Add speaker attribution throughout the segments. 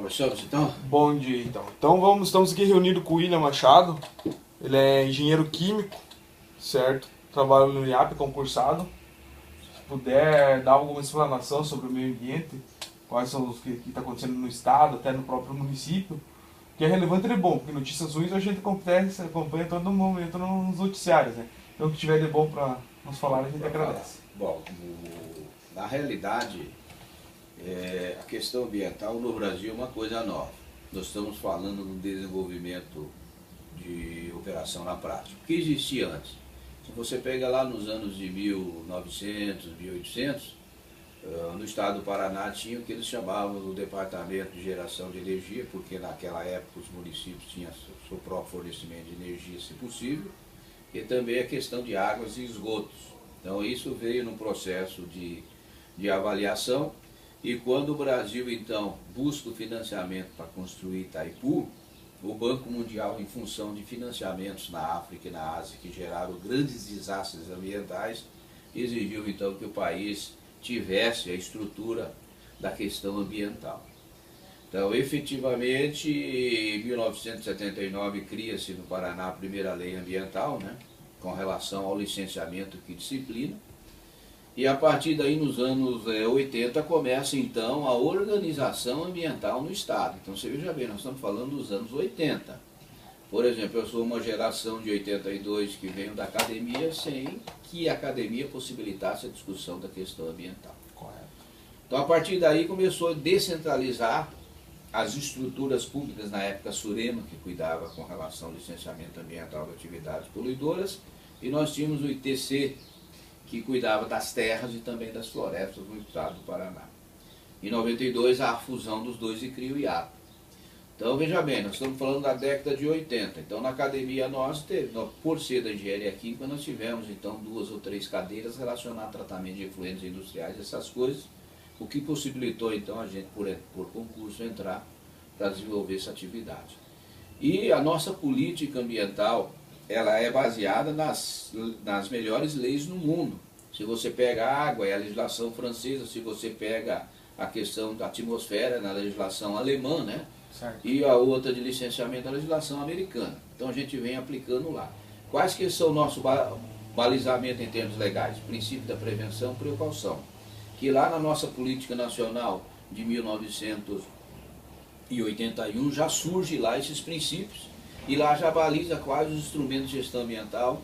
Speaker 1: Começamos então?
Speaker 2: Bom dia, então. Estamos aqui reunidos com o William Machado. Ele é engenheiro químico, certo? Trabalha no IAP, concursado. Se puder dar alguma explanação sobre o meio ambiente, quais são os que está acontecendo no estado, até no próprio município, que é relevante e é bom, porque notícias ruins a gente acompanha todo momento nos noticiários, né? Então, o que tiver de bom para nos falar, a gente agradece.
Speaker 1: Bom, na realidade, a questão ambiental no Brasil é uma coisa nova. Nós estamos falando do desenvolvimento de operação na prática. O que existia antes? Se você pega lá nos anos de 1900, 1800, no estado do Paraná tinha o que eles chamavam do Departamento de Geração de Energia, porque naquela época os municípios tinham seu próprio fornecimento de energia, se possível, e também a questão de águas e esgotos. Então isso veio num processo de avaliação, e quando o Brasil então busca o financiamento para construir Itaipu, o Banco Mundial, em função de financiamentos na África e na Ásia que geraram grandes desastres ambientais, exigiu então que o país tivesse a estrutura da questão ambiental. Então, efetivamente, em 1979 cria-se no Paraná a primeira lei ambiental, né, com relação ao licenciamento que disciplina, e a partir daí, nos anos 80, começa então a organização ambiental no Estado. Então você veja bem, nós estamos falando dos anos 80. Por exemplo, eu sou uma geração de 82 que veio da academia sem que a academia possibilitasse a discussão da questão ambiental.
Speaker 2: Correto.
Speaker 1: Então a partir daí começou a descentralizar as estruturas públicas, na época a Surema, que cuidava com relação ao licenciamento ambiental de atividades poluidoras, e nós tínhamos o ITC, que cuidava das terras e também das florestas no estado do Paraná. Em 92, a fusão dos dois e cria o IAP. Então, veja bem, nós estamos falando da década de 80. Então, na academia por ser da engenharia química, nós tivemos então 2 ou 3 cadeiras relacionadas a tratamento de efluentes industriais, essas coisas, o que possibilitou então a gente, por concurso, entrar para desenvolver essa atividade. E a nossa política ambiental, ela é baseada nas melhores leis no mundo. Se você pega a água, é a legislação francesa. Se você pega a questão da atmosfera, na legislação alemã, né?
Speaker 2: Certo.
Speaker 1: E a outra de licenciamento, a legislação americana. Então a gente vem aplicando lá. Quais que são o nosso balizamento em termos legais? Princípio da prevenção e precaução. Que lá na nossa política nacional de 1981 já surge lá esses princípios. E lá já baliza quais os instrumentos de gestão ambiental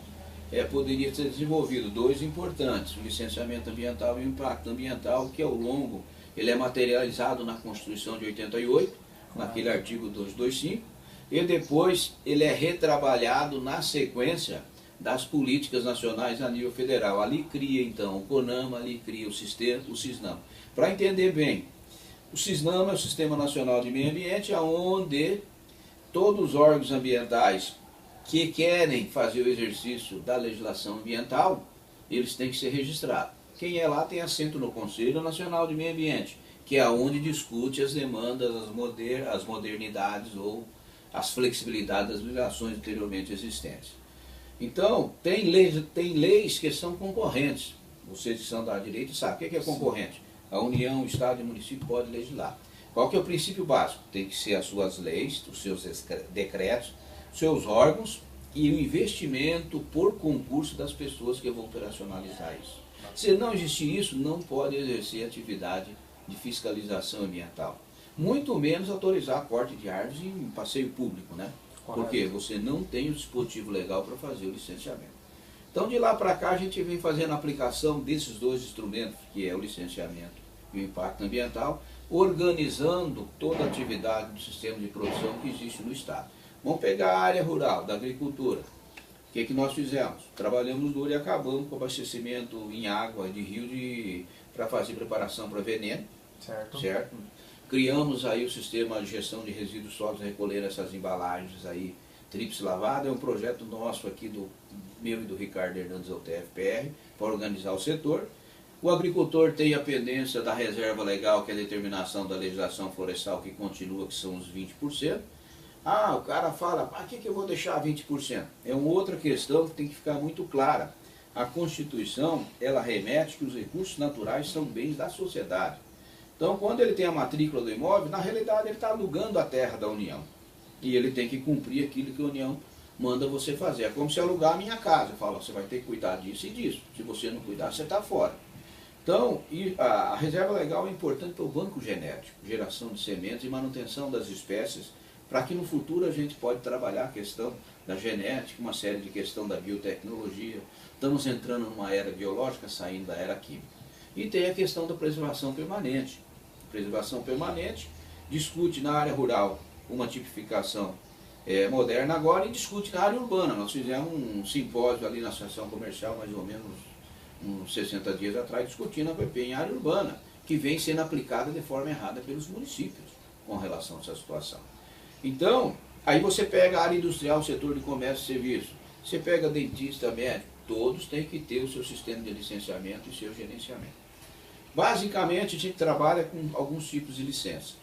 Speaker 1: poderia ser desenvolvido. 2 importantes, o licenciamento ambiental e o impacto ambiental, que ao longo ele é materializado na Constituição de 88, naquele artigo 225, e depois ele é retrabalhado na sequência das políticas nacionais a nível federal. Ali cria então o CONAMA, ali cria o CISNAMA. Para entender bem, o CISNAMA é o Sistema Nacional de Meio Ambiente, onde todos os órgãos ambientais que querem fazer o exercício da legislação ambiental, eles têm que ser registrados. Quem é lá tem assento no Conselho Nacional de Meio Ambiente, que é onde discute as demandas, as modernidades ou as flexibilidades das legislações anteriormente existentes. Então, tem leis que são concorrentes. Vocês que são da direita sabem o que é concorrente. A União, o Estado e o município podem legislar. Qual que é o princípio básico? Tem que ser as suas leis, os seus decretos, seus órgãos e o investimento por concurso das pessoas que vão operacionalizar isso. Se não existir isso, não pode exercer atividade de fiscalização ambiental. Muito menos autorizar corte de árvores em passeio público, né? Porque você não tem o dispositivo legal para fazer o licenciamento. Então, de lá para cá, a gente vem fazendo a aplicação desses 2 instrumentos, que é o licenciamento e o impacto ambiental, organizando toda a atividade do sistema de produção que existe no Estado. Vamos pegar a área rural, da agricultura. O que nós fizemos? Trabalhamos duro e acabamos com o abastecimento em água de rio para fazer preparação para veneno. Certo? Criamos aí o sistema de gestão de resíduos sólidos, recolher essas embalagens aí, tríplice lavada. É um projeto nosso aqui, meu e do Ricardo Hernandes, ao TFPR, para organizar o setor. O agricultor tem a pendência da reserva legal, que é a determinação da legislação florestal, que continua, que são os 20%. Ah, o cara fala, para que eu vou deixar 20%? É uma outra questão que tem que ficar muito clara. A Constituição, ela remete que os recursos naturais são bens da sociedade. Então, quando ele tem a matrícula do imóvel, na realidade ele está alugando a terra da União. E ele tem que cumprir aquilo que a União manda você fazer. É como se alugar a minha casa. Eu falo, você vai ter que cuidar disso e disso. Se você não cuidar, você está fora. Então, a reserva legal é importante para o banco genético, geração de sementes e manutenção das espécies, para que no futuro a gente pode trabalhar a questão da genética, uma série de questão da biotecnologia. Estamos entrando numa era biológica, saindo da era química. E tem a questão da preservação permanente. Preservação permanente discute na área rural uma tipificação moderna agora e discute na área urbana. Nós fizemos um simpósio ali na Associação Comercial, mais ou menos uns 60 dias atrás, discutindo a PP em área urbana, que vem sendo aplicada de forma errada pelos municípios com relação a essa situação. Então, aí você pega a área industrial, o setor de comércio e serviço, você pega dentista, médico, todos têm que ter o seu sistema de licenciamento e seu gerenciamento. Basicamente, a gente trabalha com alguns tipos de licença.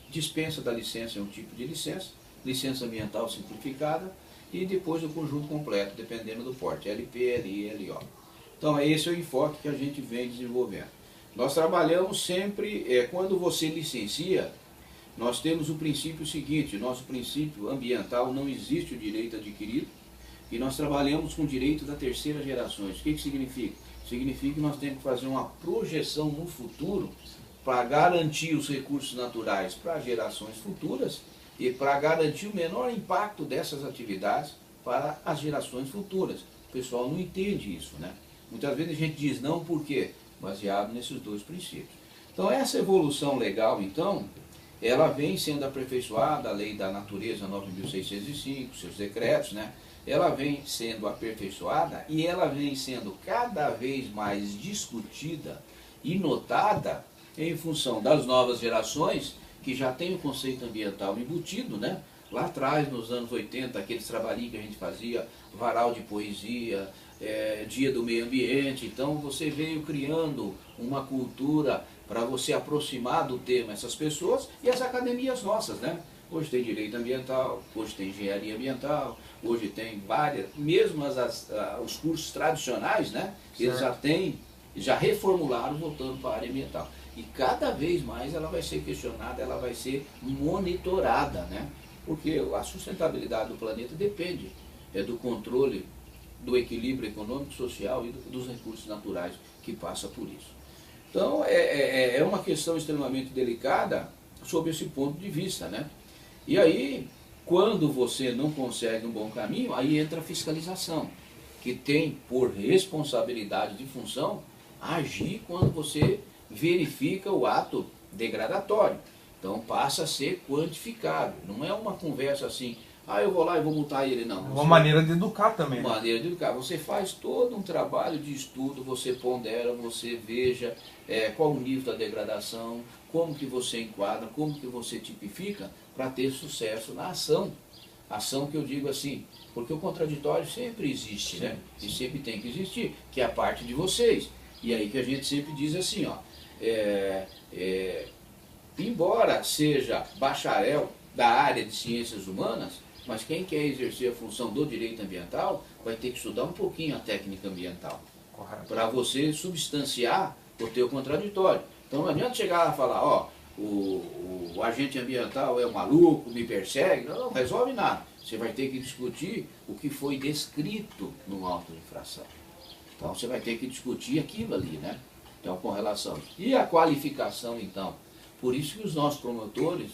Speaker 1: Dispensa da licença é um tipo de licença, licença ambiental simplificada e depois o conjunto completo, dependendo do porte, LP, LI, LO. Então, esse é o enfoque que a gente vem desenvolvendo. Nós trabalhamos sempre, quando você licencia, nós temos o princípio seguinte, nosso princípio ambiental, não existe o direito adquirido, e nós trabalhamos com o direito da terceira geração. O que significa? Significa que nós temos que fazer uma projeção no futuro para garantir os recursos naturais para gerações futuras e para garantir o menor impacto dessas atividades para as gerações futuras. O pessoal não entende isso, né? Muitas vezes a gente diz não por quê? Baseado nesses dois princípios. Então essa evolução legal, então, ela vem sendo aperfeiçoada, a lei da natureza 9.605, seus decretos, né? Ela vem sendo aperfeiçoada e ela vem sendo cada vez mais discutida e notada em função das novas gerações que já tem o conceito ambiental embutido, né? Lá atrás, nos anos 80, aqueles trabalhinhos que a gente fazia, varal de poesia, dia do meio ambiente, então você veio criando uma cultura para você aproximar do tema essas pessoas e as academias nossas, né? Hoje tem direito ambiental, hoje tem engenharia ambiental, hoje tem várias, mesmo os cursos tradicionais, né? Eles já reformularam voltando para a área ambiental. E cada vez mais ela vai ser questionada, ela vai ser monitorada, né? Porque a sustentabilidade do planeta depende do controle, do equilíbrio econômico, social e dos recursos naturais que passa por isso. Então é uma questão extremamente delicada sob esse ponto de vista, né? E aí, quando você não consegue um bom caminho, aí entra a fiscalização, que tem por responsabilidade de função agir quando você verifica o ato degradatório. Então passa a ser quantificável, não é uma conversa assim, eu vou lá e vou multar ele, não.
Speaker 2: É uma maneira de educar também.
Speaker 1: Uma maneira de educar. Você faz todo um trabalho de estudo, você pondera, você veja qual o nível da degradação, como que você enquadra, como que você tipifica para ter sucesso na ação. Ação que eu digo assim, porque o contraditório sempre existe, né? E sempre tem que existir, que é a parte de vocês. E aí que a gente sempre diz assim, ó, embora seja bacharel da área de ciências humanas, mas quem quer exercer a função do direito ambiental vai ter que estudar um pouquinho a técnica ambiental. Para você substanciar o teu contraditório. Então não adianta chegar lá e falar, o agente ambiental é um maluco, me persegue, não resolve nada. Você vai ter que discutir o que foi descrito no auto de infração. Então você vai ter que discutir aquilo ali, né? Então com relação. E a qualificação então? Por isso que os nossos promotores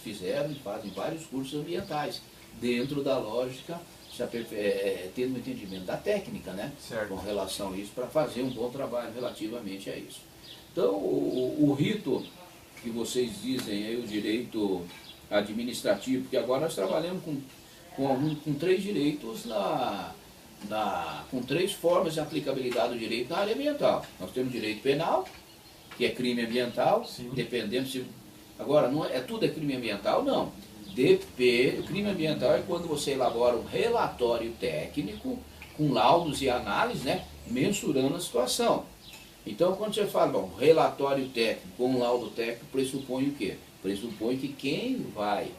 Speaker 1: fizeram e fazem vários cursos ambientais, dentro da lógica, tendo um entendimento da técnica, né? Certo. Com relação a isso, para fazer um bom trabalho relativamente a isso. Então, o rito que vocês dizem aí, o direito administrativo, porque agora nós trabalhamos com três direitos, com três formas de aplicabilidade do direito na área ambiental. Nós temos direito penal, que é crime ambiental, sim, dependendo se... Agora, não tudo é crime ambiental? Não. O crime ambiental é quando você elabora um relatório técnico, com laudos e análises, né, mensurando a situação. Então, quando você fala, um relatório técnico com um laudo técnico, pressupõe o quê? Pressupõe que quem vai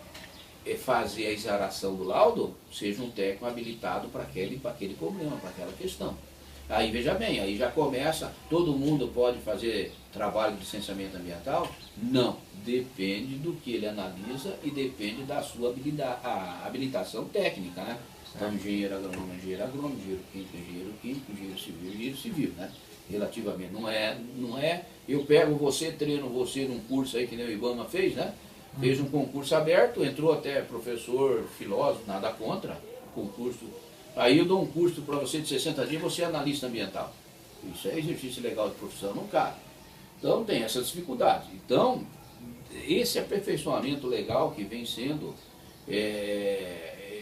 Speaker 1: fazer a exaração do laudo seja um técnico habilitado para aquele problema, para aquela questão. Aí veja bem, aí já começa, todo mundo pode fazer trabalho de licenciamento ambiental? Não, depende do que ele analisa e depende da sua habilidade, a habilitação técnica, né? Então, engenheiro agrônomo, engenheiro químico, engenheiro civil, né? Relativamente, não é, eu pego você, treino você num curso aí que nem o IBAMA fez, né? Fez um concurso aberto, entrou até professor, filósofo, nada contra, concurso. Aí eu dou um curso para você de 60 dias, você é analista ambiental. Isso é exercício legal de profissão, não cabe. Então tem essas dificuldades. Então, esse aperfeiçoamento legal que vem sendo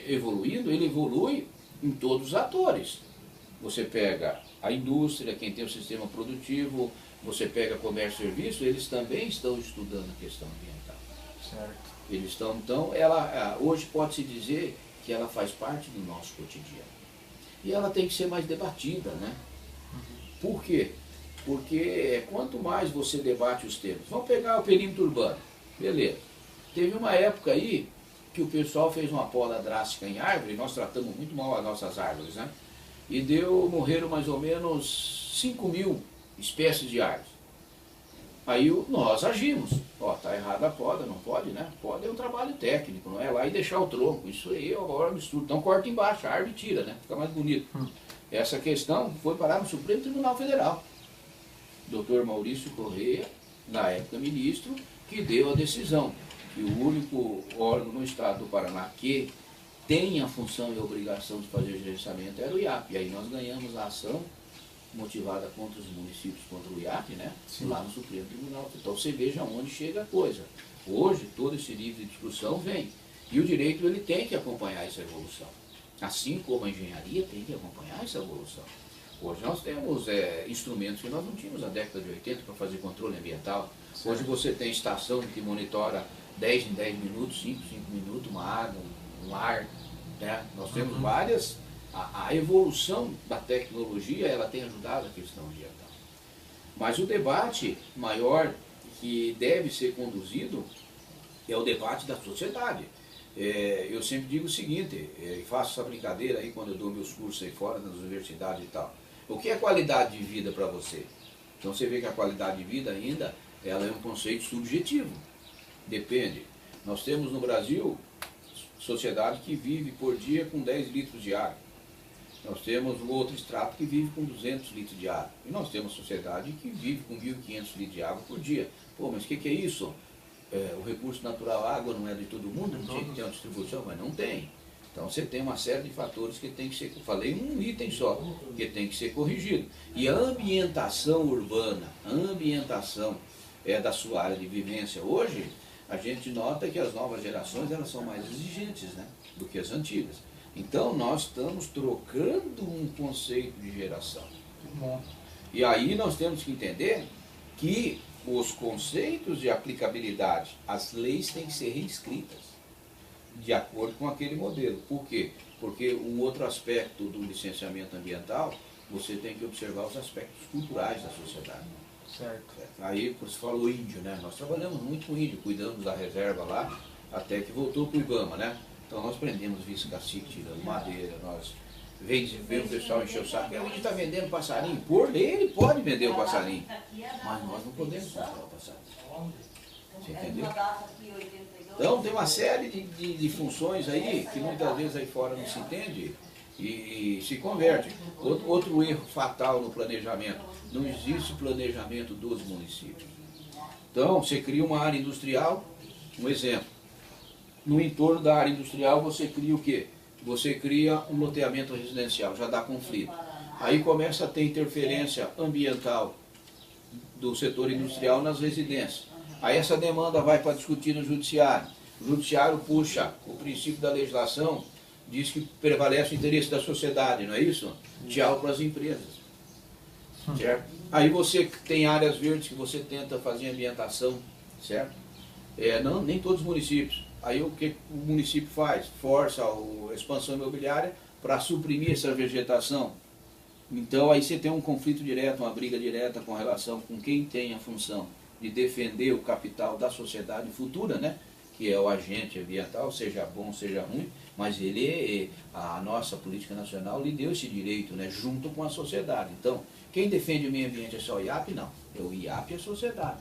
Speaker 1: evoluindo, ele evolui em todos os atores. Você pega a indústria, quem tem o sistema produtivo, você pega comércio e serviço, eles também estão estudando a questão ambiental.
Speaker 2: Certo.
Speaker 1: Eles estão, então, hoje pode-se dizer que ela faz parte do nosso cotidiano. E ela tem que ser mais debatida, né? Por quê? Porque quanto mais você debate os temas, vamos pegar o perímetro urbano, beleza. Teve uma época aí que o pessoal fez uma poda drástica em árvore, nós tratamos muito mal as nossas árvores, né? E morreram mais ou menos 5.000 espécies de árvores. Aí nós agimos, tá errada a poda, não pode, né? Poda é um trabalho técnico, não é lá e deixar o tronco, isso aí é um absurdo. Então corta embaixo, a árvore tira, né? Fica mais bonito. Essa questão foi parar no Supremo Tribunal Federal. Dr. Maurício Correia, na época ministro, que deu a decisão que o único órgão no estado do Paraná que tem a função e a obrigação de fazer gerenciamento era o IAP. E aí nós ganhamos a ação motivada contra os municípios, contra o IAP, né? Sim. Lá no Supremo Tribunal. Então você veja onde chega a coisa. Hoje todo esse nível de discussão vem. E o direito ele tem que acompanhar essa evolução. Assim como a engenharia tem que acompanhar essa evolução. Hoje nós temos instrumentos que nós não tínhamos na década de 80 para fazer controle ambiental. Sim. Hoje você tem estação que monitora 10 em 10 minutos, 5 em 5 minutos, uma água, um ar. Né? Nós temos várias... A evolução da tecnologia ela tem ajudado a questão ambiental. Mas o debate maior que deve ser conduzido é o debate da sociedade. Eu sempre digo o seguinte, faço essa brincadeira aí quando eu dou meus cursos aí fora nas universidades e tal. O que é qualidade de vida para você? Então você vê que a qualidade de vida ainda ela é um conceito subjetivo. Depende. Nós temos no Brasil sociedade que vive por dia com 10 litros de água. Nós temos um outro extrato que vive com 200 litros de água. E nós temos sociedade que vive com 1.500 litros de água por dia. Pô, mas o que é isso? O recurso natural, a água não é de todo mundo? Não tinha que ter uma distribuição? Mas não tem. Então você tem uma série de fatores que tem que ser... Falei um item só, que tem que ser corrigido. E a ambientação urbana, a ambientação da sua área de vivência hoje, a gente nota que as novas gerações elas são mais exigentes, né, do que as antigas. Então nós estamos trocando um conceito de geração. E aí nós temos que entender que os conceitos de aplicabilidade, as leis têm que ser reescritas de acordo com aquele modelo. Por quê? Porque um outro aspecto do licenciamento ambiental, você tem que observar os aspectos culturais da sociedade.
Speaker 2: Certo.
Speaker 1: Aí você falou índio, né? Nós trabalhamos muito com índio, cuidamos da reserva lá, até que voltou para o IBAMA, né? Então nós prendemos vice-cacique, tirando madeira, nós veio o pessoal encher o saco, ele está vendendo passarinho, por lei ele pode vender o passarinho, mas nós não podemos comprar o passarinho. Você entendeu? Então tem uma série de funções aí que muitas vezes aí fora não se entende e se converte. Outro erro fatal no planejamento, não existe planejamento dos municípios. Então você cria uma área industrial, um exemplo. No entorno da área industrial você cria o quê? Você cria um loteamento residencial, já dá conflito. Aí começa a ter interferência ambiental do setor industrial nas residências. Aí essa demanda vai para discutir no judiciário. O judiciário puxa o princípio da legislação, diz que prevalece o interesse da sociedade, não é isso? Tchau para as empresas. Certo? Aí você tem áreas verdes que você tenta fazer ambientação, certo? Nem todos os municípios. Aí o que o município faz? Força a expansão imobiliária para suprimir essa vegetação. Então aí você tem um conflito direto, uma briga direta com relação com quem tem a função de defender o capital da sociedade futura, né? Que é o agente ambiental, seja bom, seja ruim, Mas a nossa política nacional lhe deu esse direito, né, junto com a sociedade. Então, quem defende o meio ambiente é só o IAP? Não. É o IAP e a sociedade.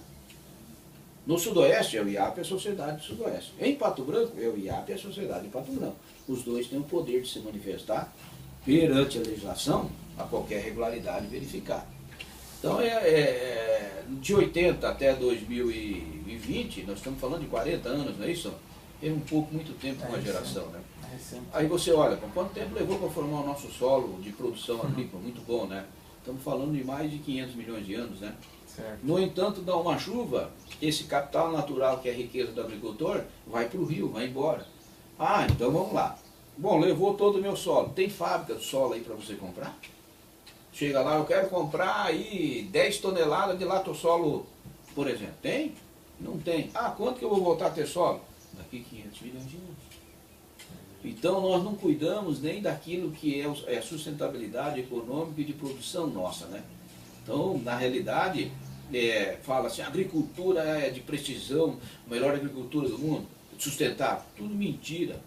Speaker 1: No Sudoeste é o IAP e a sociedade do Sudoeste. Em Pato Branco é o IAP e a sociedade de Pato Branco. Os dois têm o poder de se manifestar perante a legislação a qualquer regularidade verificada. Então, de 80 até 2020, nós estamos falando de 40 anos, não é isso? É um pouco, muito tempo com a geração, né? Aí você olha, quanto tempo levou para formar o nosso solo de produção agrícola? Muito bom, né? Estamos falando de mais de 500 milhões de anos, né?
Speaker 2: Certo.
Speaker 1: No entanto, dá uma chuva, esse capital natural que é a riqueza do agricultor, vai para o rio, vai embora. Ah, então vamos lá. Bom, levou todo o meu solo. Tem fábrica de solo aí para você comprar? Chega lá, eu quero comprar aí 10 toneladas de latossolo, por exemplo. Tem? Não tem. Ah, quanto que eu vou voltar a ter solo? Daqui 500 milhões de anos. Então nós não cuidamos nem daquilo que é a sustentabilidade econômica e de produção nossa, né? Então, na realidade, fala assim, a agricultura é de precisão, a melhor agricultura do mundo, sustentável. Tudo mentira.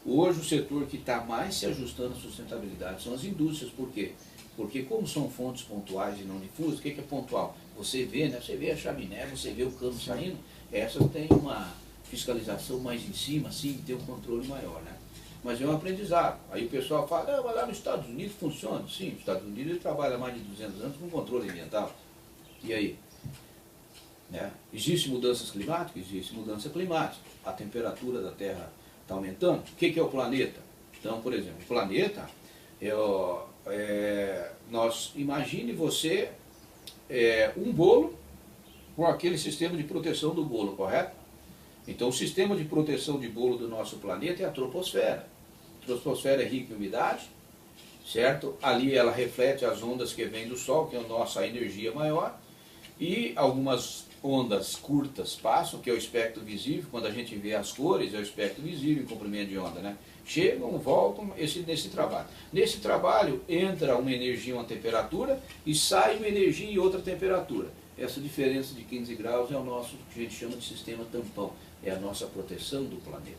Speaker 1: Hoje o setor que está mais se ajustando à sustentabilidade são as indústrias. Por quê? Porque como são fontes pontuais e não difusas, o que é pontual? Você vê, né? Você vê a chaminé, você vê o cano saindo, essas têm uma fiscalização mais em cima, assim, tem um controle maior, né? Mas é um aprendizado. Aí o pessoal fala, mas lá nos Estados Unidos funciona. Sim, nos Estados Unidos ele trabalha há mais de 200 anos com controle ambiental. E aí? Né? Existe mudanças climáticas? Existe mudança climática. A temperatura da Terra está aumentando. O que é o planeta? Então, por exemplo, o planeta, imagine você um bolo com aquele sistema de proteção do bolo, correto? Então, o sistema de proteção de bolo do nosso planeta é a troposfera. A troposfera é rica em umidade, certo? Ali ela reflete as ondas que vêm do Sol, que é a nossa energia maior, e algumas ondas curtas passam, que é o espectro visível. Quando a gente vê as cores, é o espectro visível em comprimento de onda, né? Chegam, voltam, nesse trabalho. Nesse trabalho entra uma energia, uma temperatura, e sai uma energia e outra temperatura. Essa diferença de 15 graus é o nosso, que a gente chama de sistema tampão, é a nossa proteção do planeta.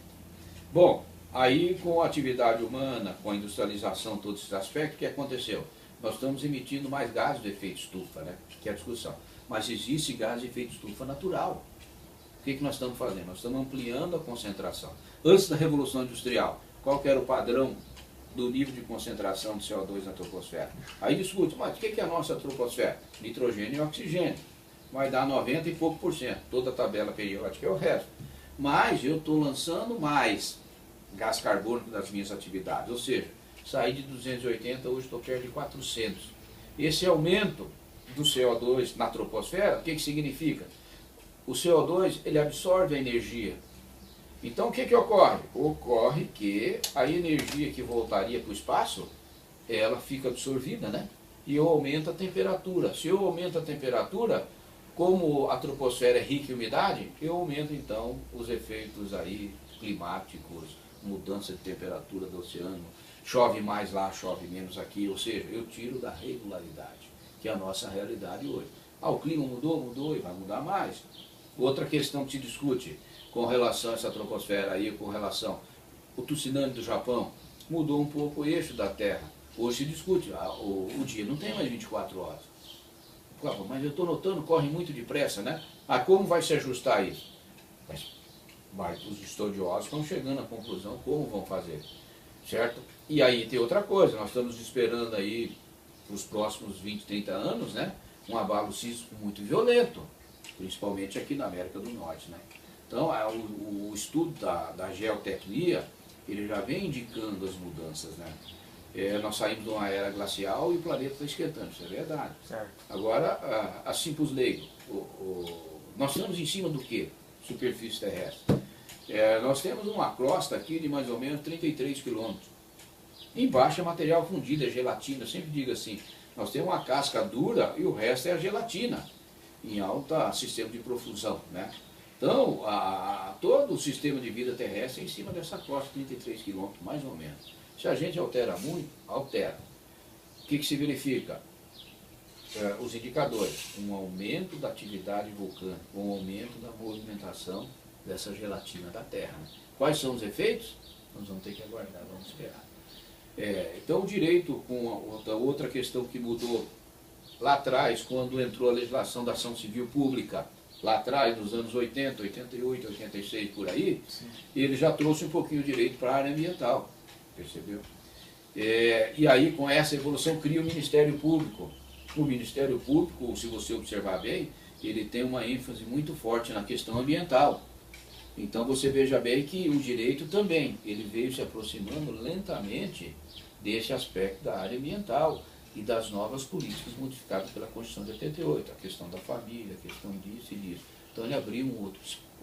Speaker 1: Bom, aí com a atividade humana, com a industrialização, todos esses aspectos, o que aconteceu? Nós estamos emitindo mais gases de efeito estufa, né? Que é a discussão. Mas existe gás de efeito estufa natural. O que nós estamos fazendo? Nós estamos ampliando a concentração. Antes da Revolução Industrial, qual que era o padrão do nível de concentração de CO2 na troposfera? Aí discute, mas o que é a nossa troposfera? Nitrogênio e oxigênio. Vai dar 90 e pouco %. Toda a tabela periódica é o resto. Mas eu estou lançando mais gás carbônico das minhas atividades. Ou seja, saí de 280, hoje estou perto de 400. Esse aumento do CO2 na troposfera, o que significa? O CO2 ele absorve a energia. Então o que ocorre? Ocorre que a energia que voltaria para o espaço, ela fica absorvida, né? E eu aumento a temperatura. Se eu aumento a temperatura, como a troposfera é rica em umidade, eu aumento então os efeitos aí climáticos, mudança de temperatura do oceano, chove mais lá, chove menos aqui, ou seja, eu tiro da regularidade, que é a nossa realidade hoje. Ah, o clima mudou e vai mudar mais. Outra questão que se discute com relação a essa troposfera aí, com relação ao tsunami do Japão, mudou um pouco o eixo da Terra. Hoje se discute, o dia não tem mais 24 horas. Mas eu estou notando, corre muito depressa, né? Ah, como vai se ajustar isso? Mas os estudiosos estão chegando à conclusão como vão fazer, certo? E aí tem outra coisa, nós estamos esperando aí, para os próximos 20, 30 anos, né? Um abalo sísmico muito violento, principalmente aqui na América do Norte, né? Então, o estudo da geotecnia, ele já vem indicando as mudanças, né? Nós saímos de uma era glacial e o planeta está esquentando, isso é verdade.
Speaker 2: Certo.
Speaker 1: Agora, a simples leigo, nós estamos em cima do quê? Superfície terrestre. Nós temos uma crosta aqui de mais ou menos 33 quilômetros. Embaixo é material fundido, é gelatina, eu sempre digo assim, nós temos uma casca dura e o resto é a gelatina, em alta sistema de profusão, né? Então, todo o sistema de vida terrestre é em cima dessa crosta, 33 quilômetros, mais ou menos. Se a gente altera muito, altera. O que se verifica? Os indicadores, um aumento da atividade vulcânica, um aumento da movimentação dessa gelatina da Terra. Né? Quais são os efeitos? Nós vamos ter que aguardar, vamos esperar. Então o direito, com outra questão que mudou lá atrás, quando entrou a legislação da ação civil pública, lá atrás, nos anos 80, 88, 86, por aí, sim, ele já trouxe um pouquinho o direito para a área ambiental, percebeu? E aí, com essa evolução, cria o Ministério Público. O Ministério Público, se você observar bem, ele tem uma ênfase muito forte na questão ambiental. Então você veja bem que o direito também, ele veio se aproximando lentamente desse aspecto da área ambiental e das novas políticas modificadas pela Constituição de 88, a questão da família, a questão disso e disso. Então ele abriu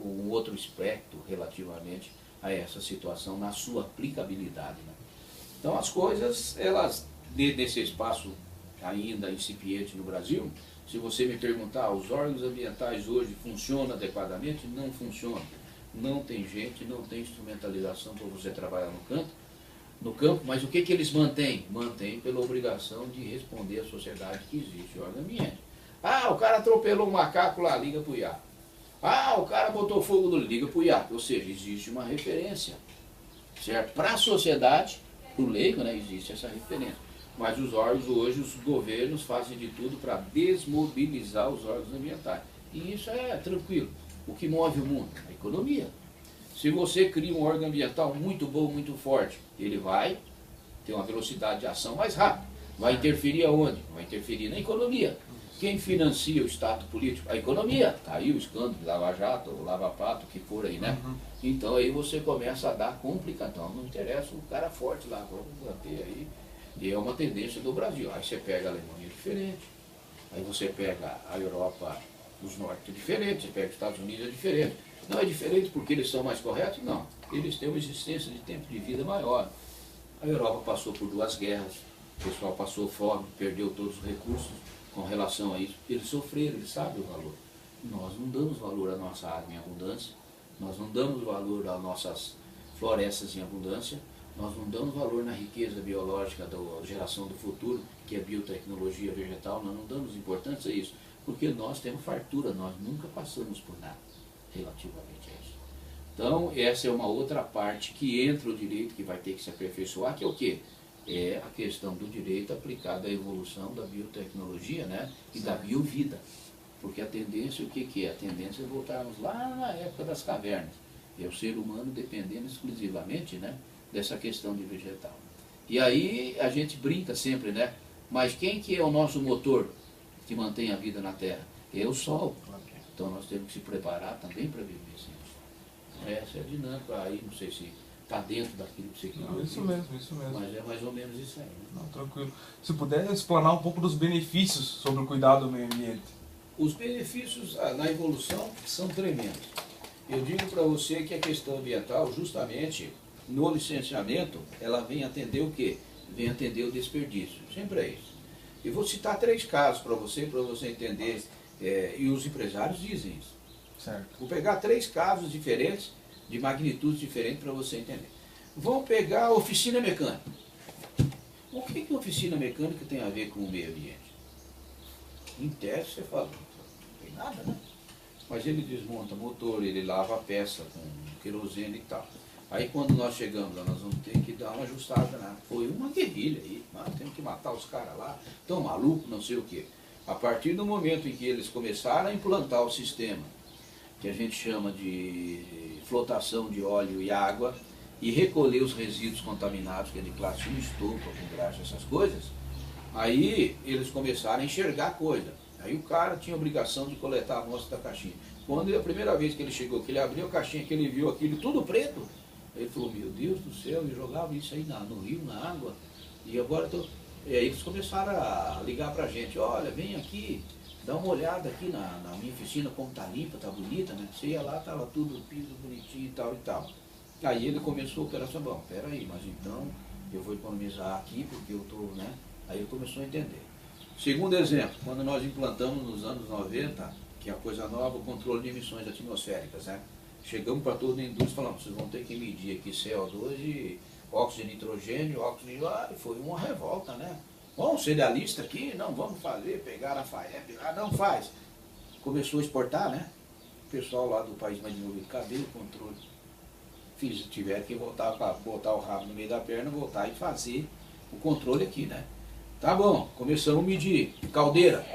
Speaker 1: um outro espectro relativamente a essa situação na sua aplicabilidade, né? Então as coisas, elas, nesse espaço ainda incipiente no Brasil, se você me perguntar, os órgãos ambientais hoje funcionam adequadamente? Não funcionam. Não tem gente, não tem instrumentalização para você trabalhar no campo, mas o que eles mantêm? Mantêm pela obrigação de responder à sociedade que existe o órgão ambiente. Ah, o cara atropelou um macaco lá, liga para o IAP. Ah, o cara botou fogo no liga para o IAP. Ou seja, existe uma referência, certo? Para a sociedade, para o leigo, né, existe essa referência. Mas os órgãos hoje, os governos fazem de tudo para desmobilizar os órgãos ambientais. E isso é tranquilo. O que move o mundo? A economia. Se você cria um órgão ambiental muito bom, muito forte, ele vai ter uma velocidade de ação mais rápida. Vai interferir aonde? Vai interferir na economia. Quem financia o Estado político? A economia. Está aí o escândalo de Lava Jato, ou Lava Pato, que for aí, né? Então aí você começa a dar complicação. Não interessa o cara forte lá, vamos manter aí. E é uma tendência do Brasil. Aí você pega a Alemanha diferente. Aí você pega a Europa, os norte diferentes, você pega os Estados Unidos é diferente. Não é diferente porque eles são mais corretos? Não. Eles têm uma existência de tempo de vida maior. A Europa passou por 2 guerras, o pessoal passou fome, perdeu todos os recursos com relação a isso. Eles sofreram, eles sabem o valor. Nós não damos valor à nossa água em abundância, nós não damos valor às nossas florestas em abundância, nós não damos valor na riqueza biológica da geração do futuro, que é a biotecnologia vegetal, nós não damos importância a isso, porque nós temos fartura, nós nunca passamos por nada relativamente a isso. Então, essa é uma outra parte que entra o direito, que vai ter que se aperfeiçoar, que é o quê? É a questão do direito aplicado à evolução da biotecnologia, né? E da biovida. Porque a tendência, o que é? A tendência é voltarmos lá na época das cavernas. É o ser humano dependendo exclusivamente, né, dessa questão de vegetal. E aí a gente brinca sempre, né? Mas quem que é o nosso motor que mantém a vida na Terra? É o Sol. Então nós temos que se preparar também para viver sem o Sol. Essa é a dinâmica aí, não sei se está dentro daquilo que você quer.
Speaker 2: Não, isso mesmo.
Speaker 1: Mas é mais ou menos isso aí. Né?
Speaker 2: Não, tranquilo. Se puder explanar um pouco dos benefícios sobre o cuidado do meio ambiente.
Speaker 1: Os benefícios na evolução são tremendos. Eu digo para você que a questão ambiental, justamente no licenciamento, ela vem atender o quê? Vem atender o desperdício. Sempre é isso. Eu vou citar 3 casos para você entender, e os empresários dizem isso.
Speaker 2: Certo.
Speaker 1: Vou pegar 3 casos diferentes, de magnitudes diferentes para você entender. Vamos pegar a oficina mecânica. O que a oficina mecânica tem a ver com o meio ambiente? Em teste você fala, não tem nada, né? Mas ele desmonta motor, ele lava a peça com querosene e tal. Aí quando nós chegamos lá, nós vamos ter que dar uma ajustada, né? Foi uma guerrilha aí, temos que matar os caras lá, tão maluco, não sei o quê. A partir do momento em que eles começaram a implantar o sistema, que a gente chama de flotação de óleo e água, e recolher os resíduos contaminados, que é de classe 1, estopa, com graxa, essas coisas, aí eles começaram a enxergar a coisa. Aí o cara tinha a obrigação de coletar a amostra da caixinha. Quando a primeira vez que ele chegou, que ele abriu a caixinha, que ele viu aquilo tudo preto, ele falou, meu Deus do céu, e jogava isso aí no rio, na água, e agora E aí eles começaram a ligar pra gente, olha, vem aqui, dá uma olhada aqui na minha oficina, como tá limpa, tá bonita, né? Você ia lá, tava tudo piso bonitinho e tal e tal. Aí ele começou a operação, bom, peraí, mas então eu vou economizar aqui porque eu tô, né? Aí ele começou a entender. Segundo exemplo, quando nós implantamos nos anos 90, que é a coisa nova, o controle de emissões atmosféricas, né? Chegamos para toda a indústria e falamos, vocês vão ter que medir aqui CO2 e óxido de nitrogênio, óxido de... Ah, foi uma revolta, né? Bom, cerealista aqui, não vamos fazer, pegar a FAEP, não faz. Começou a exportar, né? O pessoal lá do país mais desenvolvido, cadê o controle? tiveram que botar o rabo no meio da perna, voltar e fazer o controle aqui, né? Tá bom, começamos a medir, caldeira.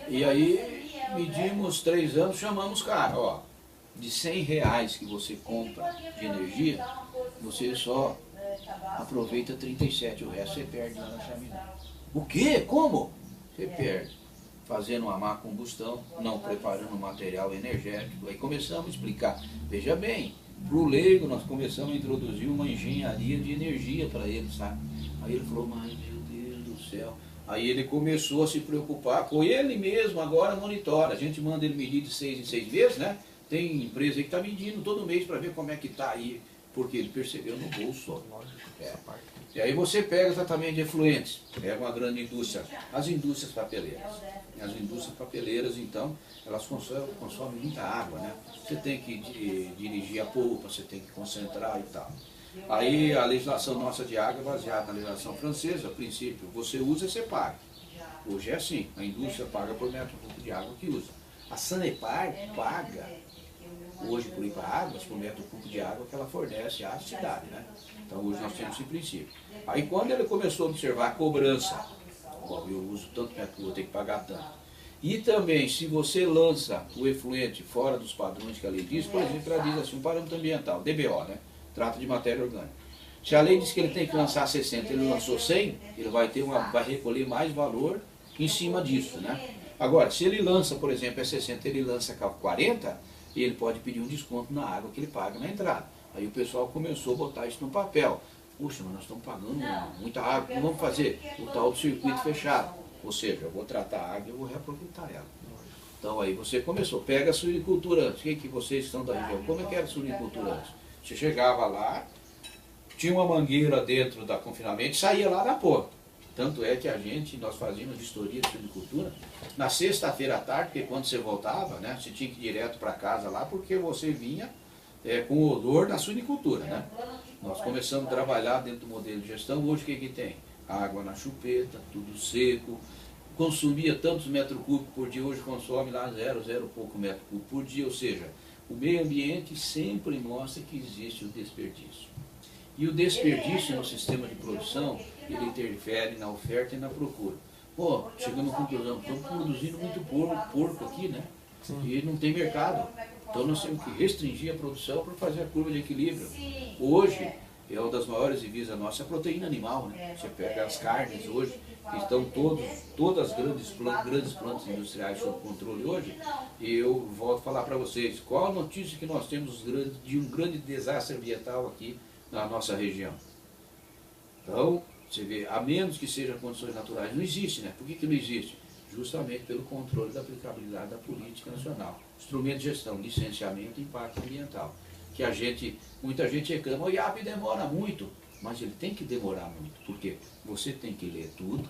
Speaker 1: E aí medimos 3 anos, chamamos o cara, ó, de R$100 que você compra de energia, você só aproveita 37, o resto você perde lá na chaminé. O quê? Como? Você perde. Fazendo uma má combustão, não preparando material energético. Aí começamos a explicar. Veja bem, para o leigo nós começamos a introduzir uma engenharia de energia para ele, sabe? Aí ele falou, mas meu Deus do céu. Aí ele começou a se preocupar com ele mesmo, agora monitora. A gente manda ele medir de 6 em 6 meses, né? Tem empresa aí que está medindo todo mês para ver como é que está aí, porque ele percebeu no bolso. É. E aí você pega tratamento de efluentes, pega uma grande indústria, as indústrias papeleiras. As indústrias papeleiras, então, elas consomem muita água, né? Você tem que dirigir a polpa, você tem que concentrar e tal. Aí a legislação nossa de água é baseada na legislação francesa, a princípio, você usa e você paga. Hoje é assim, a indústria paga por metro cúbico de água que usa. A Sanepar paga hoje por ir para águas, por metro cúbico de água que ela fornece à cidade, né? Então hoje nós temos esse princípio. Aí quando ele começou a observar a cobrança, ó, eu uso tanto metro cúbico, vou ter que pagar tanto. E também, se você lança o efluente fora dos padrões que a lei diz, por exemplo, ela diz assim, um parâmetro ambiental, DBO, né? Trata de matéria orgânica. Se a lei diz que ele tem que lançar 60, ele lançou 100, ele vai recolher mais valor em cima disso, né? Agora, se ele lança, por exemplo, 60, ele lança 40, ele pode pedir um desconto na água que ele paga na entrada. Aí o pessoal começou a botar isso no papel. Puxa, mas nós estamos pagando muita água, o que vamos fazer? O tal do circuito fechado. Ou seja, eu vou tratar a água e eu vou reaproveitar ela. Então aí você começou, pega a suinicultura antes. Quem que vocês estão da região? Como é que era a suinicultura antes? Você chegava lá, tinha uma mangueira dentro da confinamento e saía lá da porta. Tanto é que nós fazíamos vistoria de suinicultura na sexta-feira à tarde, porque quando você voltava, né, você tinha que ir direto para casa lá, porque você vinha com o odor da suinicultura, né? Nós começamos a trabalhar dentro do modelo de gestão. Hoje o que tem? Água na chupeta, tudo seco, consumia tantos metros cúbicos por dia, hoje consome lá 0 pouco metro cúbico por dia, ou seja, o meio ambiente sempre mostra que existe o desperdício. E o desperdício no sistema de produção, ele interfere na oferta e na procura. Pô, chegamos à conclusão, estamos produzindo muito porco aqui, né? Sim. E não tem mercado. Então nós temos que restringir a produção para fazer a curva de equilíbrio. Hoje, é uma das maiores divisas nossas, a proteína animal, né? Você pega as carnes hoje, que estão todas as grandes plantas industriais sob controle hoje, e eu volto a falar para vocês, qual a notícia que nós temos de um grande desastre ambiental aqui na nossa região? Então, você vê, a menos que sejam condições naturais, não existe, né? Por que não existe? Justamente pelo controle da aplicabilidade da política nacional. Instrumento de gestão, licenciamento e impacto ambiental. Que muita gente reclama, o IAP demora muito, mas ele tem que demorar muito, porque você tem que ler tudo,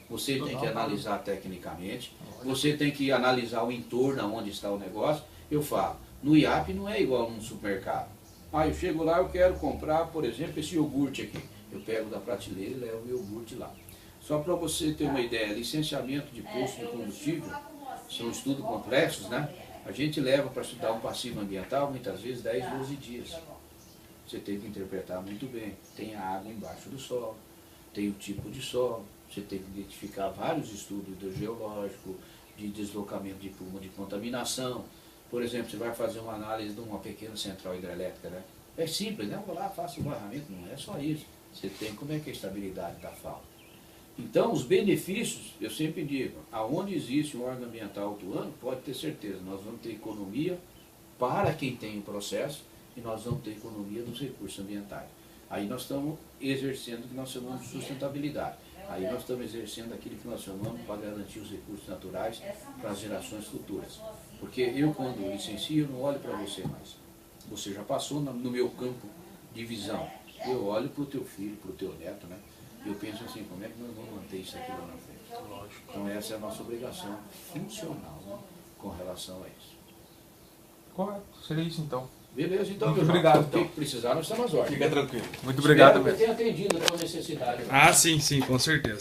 Speaker 1: você tem que analisar tecnicamente, você tem que analisar o entorno, onde está o negócio. Eu falo, no IAP não é igual num supermercado. Ah, eu chego lá, eu quero comprar, por exemplo, esse iogurte aqui. Eu pego da prateleira e levo o iogurte lá. Só para você ter uma ideia, licenciamento de posto de combustível, são estudos complexos, né? A gente leva para estudar um passivo ambiental, muitas vezes 10, 12 dias. Você tem que interpretar muito bem. Tem a água embaixo do solo, tem o tipo de solo, você tem que identificar vários estudos hidrogeológicos, de deslocamento de pluma, de contaminação. Por exemplo, você vai fazer uma análise de uma pequena central hidrelétrica, né? É simples, né? Eu vou lá, faço o barramento, não é só isso. Você tem como é que é a estabilidade da fauna. Então, os benefícios, eu sempre digo, aonde existe um órgão ambiental atuando, pode ter certeza, nós vamos ter economia para quem tem o processo e nós vamos ter economia dos recursos ambientais. Aí nós estamos exercendo o que nós chamamos de sustentabilidade. Aí nós estamos exercendo aquilo que nós chamamos para garantir os recursos naturais para as gerações futuras. Porque eu, quando licencio, eu não olho para você mais. Você já passou no meu campo de visão. Eu olho para o teu filho, para o teu neto, né? Eu penso assim, como é que nós vamos manter isso aqui lá na frente? Então essa é a nossa obrigação funcional, né, com relação a isso.
Speaker 2: Correto, seria isso então.
Speaker 1: Beleza, então.
Speaker 2: Muito obrigado.
Speaker 1: Então. O que precisar, nós estamos às ordens.
Speaker 2: Fica tranquilo. Muito obrigado mesmo.
Speaker 1: Eu tenho atendido a tua necessidade.
Speaker 2: Ah, sim, com certeza.